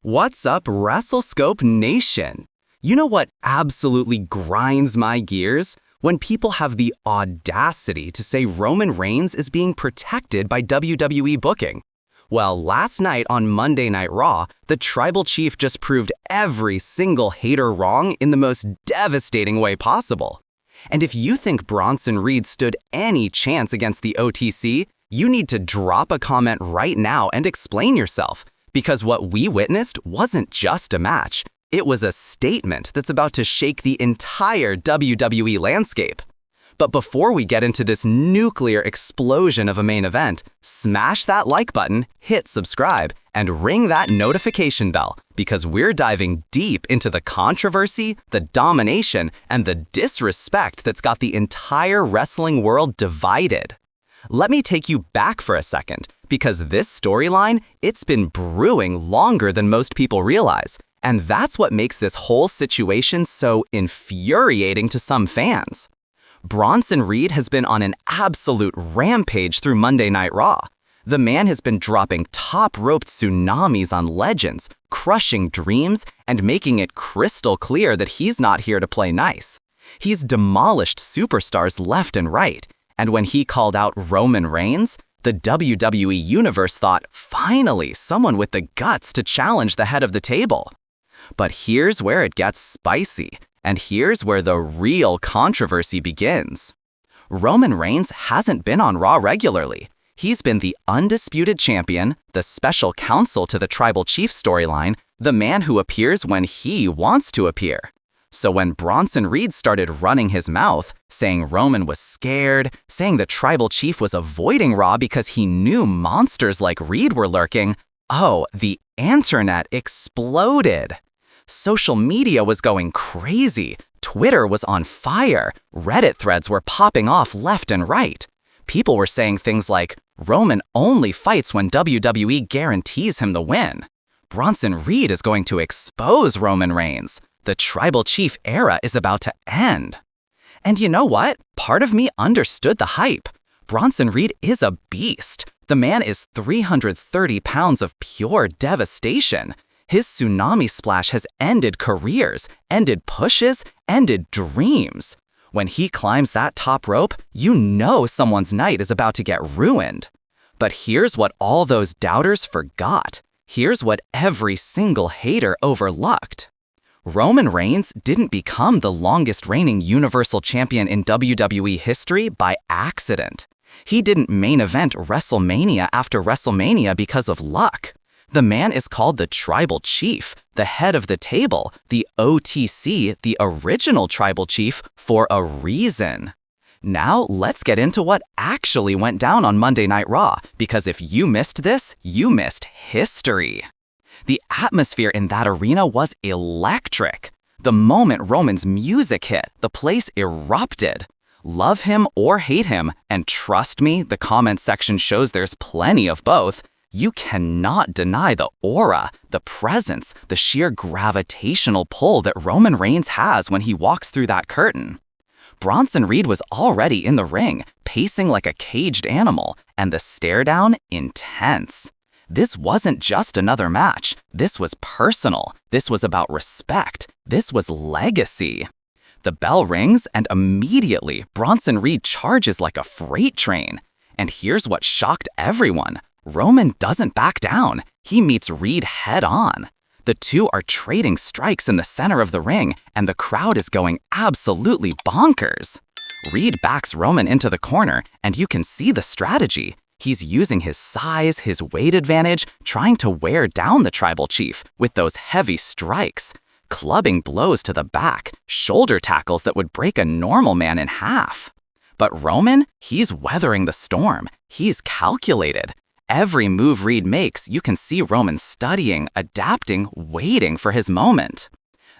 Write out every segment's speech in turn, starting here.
What's up, WrestleScope Nation? You know what absolutely grinds my gears? When people have the audacity to say Roman Reigns is being protected by WWE booking. Well, last night on Monday Night Raw, the Tribal Chief just proved every single hater wrong in the most devastating way possible. And if you think Bronson Reed stood any chance against the OTC, you need to drop a comment right now and explain yourself. Because what we witnessed wasn't just a match. It was a statement that's about to shake the entire WWE landscape. But before we get into this nuclear explosion of a main event, smash that like button, hit subscribe, and ring that notification bell, because we're diving deep into the controversy, the domination, and the disrespect that's got the entire wrestling world divided. Let me take you back for a second, because this storyline, it's been brewing longer than most people realize, and that's what makes this whole situation so infuriating to some fans. Bronson Reed has been on an absolute rampage through Monday Night Raw. The man has been dropping top-rope tsunamis on legends, crushing dreams, and making it crystal clear that he's not here to play nice. He's demolished superstars left and right. And when he called out Roman Reigns, the WWE Universe thought, finally, someone with the guts to challenge the head of the table. But here's where it gets spicy, and here's where the real controversy begins. Roman Reigns hasn't been on Raw regularly. He's been the undisputed champion, the special counsel to the Tribal Chief storyline, the man who appears when he wants to appear. So when Bronson Reed started running his mouth, saying Roman was scared, saying the Tribal Chief was avoiding Raw because he knew monsters like Reed were lurking, oh, the internet exploded. Social media was going crazy. Twitter was on fire. Reddit threads were popping off left and right. People were saying things like, Roman only fights when WWE guarantees him the win. Bronson Reed is going to expose Roman Reigns. The Tribal Chief era is about to end. And you know what? Part of me understood the hype. Bronson Reed is a beast. The man is 330 pounds of pure devastation. His tsunami splash has ended careers, ended pushes, ended dreams. When he climbs that top rope, you know someone's night is about to get ruined. But here's what all those doubters forgot. Here's what every single hater overlooked. Roman Reigns didn't become the longest reigning Universal Champion in WWE history by accident. He didn't main event WrestleMania after WrestleMania because of luck. The man is called the Tribal Chief, the head of the table, the OTC, the original Tribal Chief, for a reason. Now, let's get into what actually went down on Monday Night Raw, because if you missed this, you missed history. The atmosphere in that arena was electric. The moment Roman's music hit, the place erupted. Love him or hate him, and trust me, the comment section shows there's plenty of both, you cannot deny the aura, the presence, the sheer gravitational pull that Roman Reigns has when he walks through that curtain. Bronson Reed was already in the ring, pacing like a caged animal, and the stare down intense. This wasn't just another match. This was personal. This was about respect. This was legacy. The bell rings, and immediately, Bronson Reed charges like a freight train. And here's what shocked everyone. Roman doesn't back down. He meets Reed head on. The two are trading strikes in the center of the ring, and the crowd is going absolutely bonkers. Reed backs Roman into the corner, and you can see the strategy. He's using his size, his weight advantage, trying to wear down the Tribal Chief with those heavy strikes, clubbing blows to the back, shoulder tackles that would break a normal man in half. But Roman, he's weathering the storm. He's calculated. Every move Reed makes, you can see Roman studying, adapting, waiting for his moment.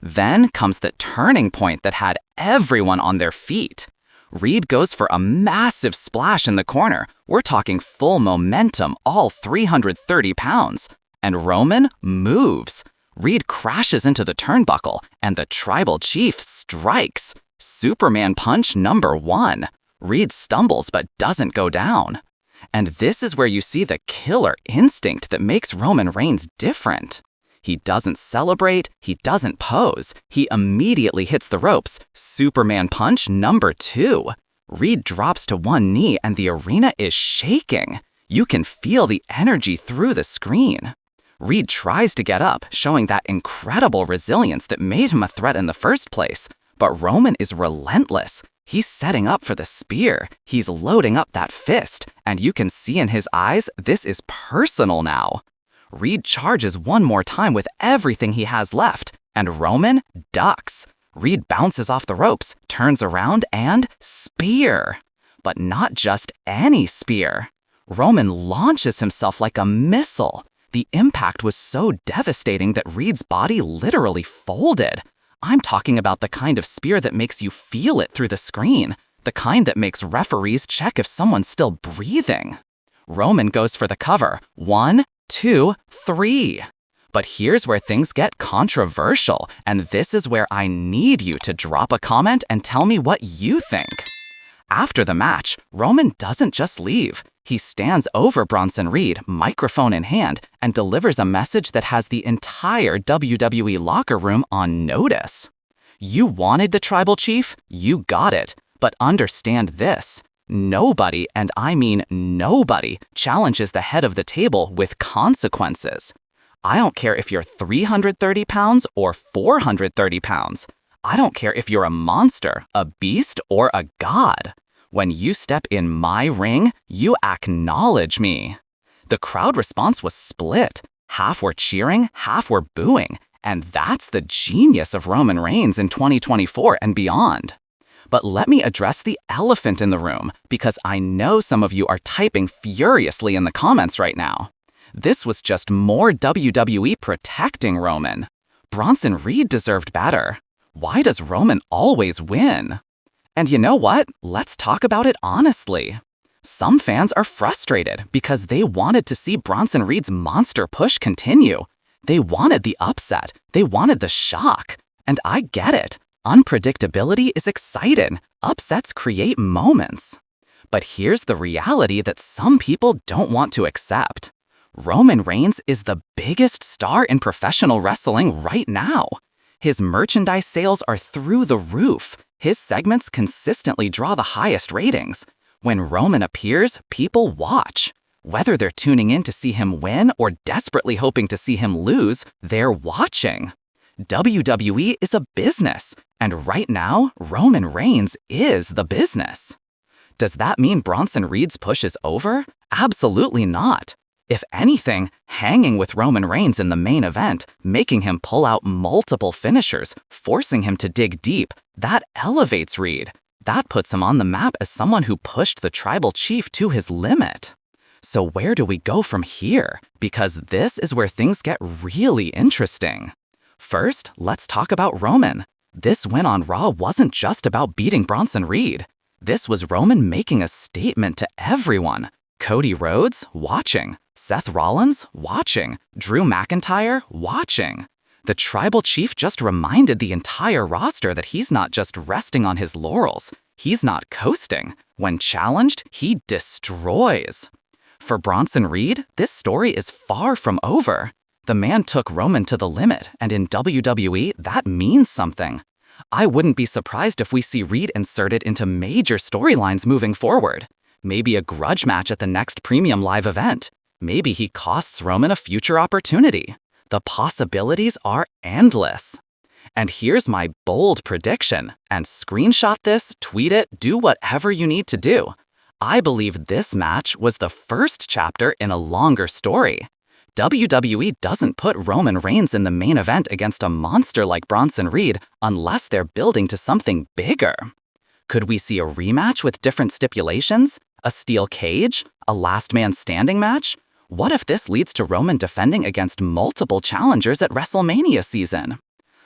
Then comes the turning point that had everyone on their feet. Reed goes for a massive splash in the corner. We're talking full momentum, all 330 pounds. And Roman moves. Reed crashes into the turnbuckle, and the Tribal Chief strikes. Superman punch number 1. Reed stumbles but doesn't go down. And this is where you see the killer instinct that makes Roman Reigns different. He doesn't celebrate, he doesn't pose, he immediately hits the ropes. Superman punch number 2. Reed drops to one knee and the arena is shaking. You can feel the energy through the screen. Reed tries to get up, showing that incredible resilience that made him a threat in the first place. But Roman is relentless. He's setting up for the spear. He's loading up that fist, and you can see in his eyes this is personal now. Reed charges one more time with everything he has left, and Roman ducks. Reed bounces off the ropes, turns around, and spear. But not just any spear. Roman launches himself like a missile. The impact was so devastating that Reed's body literally folded. I'm talking about the kind of spear that makes you feel it through the screen, the kind that makes referees check if someone's still breathing. Roman goes for the cover. 1, 2, 3. But here's where things get controversial, and this is where I need you to drop a comment and tell me what you think. After the match, Roman doesn't just leave. He stands over Bronson Reed, microphone in hand, and delivers a message that has the entire WWE locker room on notice. You wanted the tribal chief? You got it. But understand this. Nobody, and I mean nobody, challenges the head of the table with consequences. I don't care if you're 330 pounds or 430 pounds. I don't care if you're a monster, a beast, or a god. When you step in my ring, you acknowledge me. The crowd response was split. Half were cheering, half were booing. And that's the genius of Roman Reigns in 2024 and beyond. But let me address the elephant in the room, because I know some of you are typing furiously in the comments right now. This was just more WWE protecting Roman. Bronson Reed deserved better. Why does Roman always win? And you know what? Let's talk about it honestly. Some fans are frustrated because they wanted to see Bronson Reed's monster push continue. They wanted the upset. They wanted the shock. And I get it. Unpredictability is exciting. Upsets create moments. But here's the reality that some people don't want to accept. Roman Reigns is the biggest star in professional wrestling right now. His merchandise sales are through the roof. His segments consistently draw the highest ratings. When Roman appears, people watch. Whether they're tuning in to see him win or desperately hoping to see him lose, they're watching. WWE is a business, and right now, Roman Reigns is the business. Does that mean Bronson Reed's push is over? Absolutely not. If anything, hanging with Roman Reigns in the main event, making him pull out multiple finishers, forcing him to dig deep, that elevates Reed. That puts him on the map as someone who pushed the tribal chief to his limit. So where do we go from here? Because this is where things get really interesting. First, let's talk about Roman. This win on Raw wasn't just about beating Bronson Reed. This was Roman making a statement to everyone. Cody Rhodes, watching. Seth Rollins, watching. Drew McIntyre, watching. The tribal chief just reminded the entire roster that he's not just resting on his laurels. He's not coasting. When challenged, he destroys. For Bronson Reed, this story is far from over. The man took Roman to the limit, and in WWE, that means something. I wouldn't be surprised if we see Reed inserted into major storylines moving forward. Maybe a grudge match at the next premium live event. Maybe he costs Roman a future opportunity. The possibilities are endless. And here's my bold prediction, and screenshot this, tweet it, do whatever you need to do. I believe this match was the first chapter in a longer story. WWE doesn't put Roman Reigns in the main event against a monster like Bronson Reed unless they're building to something bigger. Could we see a rematch with different stipulations? A steel cage? A last man standing match? What if this leads to Roman defending against multiple challengers at WrestleMania season?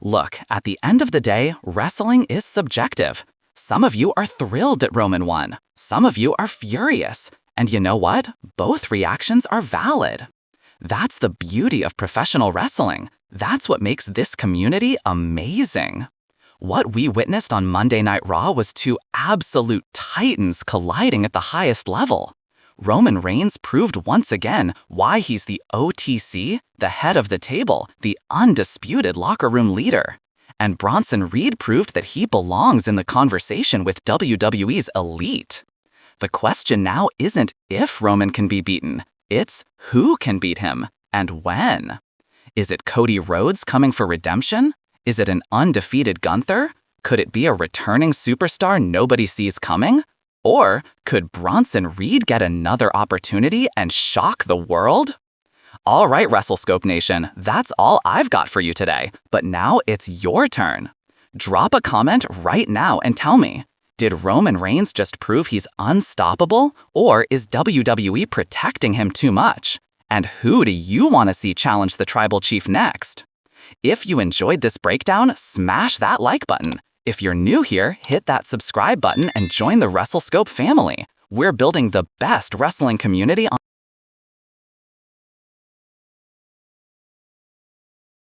Look, at the end of the day, wrestling is subjective. Some of you are thrilled that Roman won. Some of you are furious. And you know what? Both reactions are valid. That's the beauty of professional wrestling. That's what makes this community amazing. What we witnessed on Monday Night Raw was two absolute titans colliding at the highest level. Roman Reigns proved once again why he's the OTC, the head of the table, the undisputed locker room leader. And Bronson Reed proved that he belongs in the conversation with WWE's elite. The question now isn't if Roman can be beaten, it's who can beat him and when. Is it Cody Rhodes coming for redemption? Is it an undefeated Gunther? Could it be a returning superstar nobody sees coming? Or could Bronson Reed get another opportunity and shock the world? All right, WrestleScope Nation, that's all I've got for you today. But now it's your turn. Drop a comment right now and tell me, did Roman Reigns just prove he's unstoppable, or is WWE protecting him too much? And who do you want to see challenge the Tribal Chief next? If you enjoyed this breakdown, smash that like button. If you're new here, hit that subscribe button and join the WrestleScope family. We're building the best wrestling community on